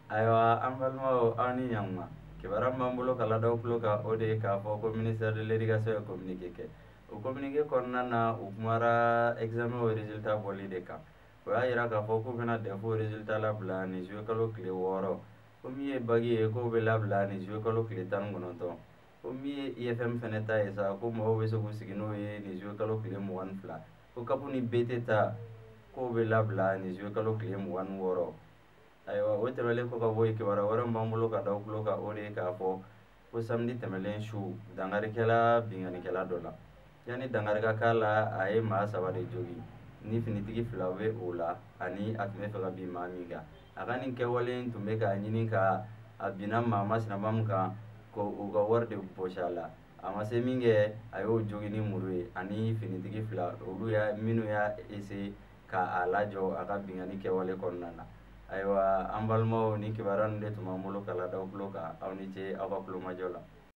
Ayiwa an balimaw aw ni ɲankuma kibaruya min b'an bolo ka ladaw tulo kan o de ye k'a fɔ ko ministère de l'éducation ye communiqué kɛ o communiqué kɔnɔna na u kumara examen résultat bɔli de kan o y'a yira k'a fɔ k'u bɛna DEF résultat labila nin juillet kalo tile 6 ko min ye bac ye k'o bɛ labila nin juillet kalo tile 19 ko min ye IFM fɛnɛ ta ye sa ko mɔgɔw bɛ se k'u sigi n'o ye nin juillet kalo tile 22 ko CAP ni BT ta k'o bɛ labila nin juillet kalo tile 26 ayiwa o tɛmɛlen kɔ ka bɔ yen kibaruya wɛrɛ min b'an bolo ka da aw tulo kan o de ye k'a fɔ ko samedi tɛmɛlen su dangarikɛla bingannikɛla dɔ la yanni dangari ka k'a la a ye maa 3 de jogin ni finitigi 2 bɛ o la ani a tun bɛ fɛ ka bin maa min kan a ka nin kɛwale in tun bɛ k'a ɲini ka a binna maa masina min kan ko u ka wari de bɔsi a la a ma se min kɛ a y'o jogin ni muru ye ani finitigi 2 olu minnu y'a essayer k'a lajɔ a ka binganni kɛwale kɔnɔna na ayiwa an balimaw ni kibaruya ninnu de tun b'an bolo ka lada aw tulo kan aw ni ce aw ka kulomajɔ la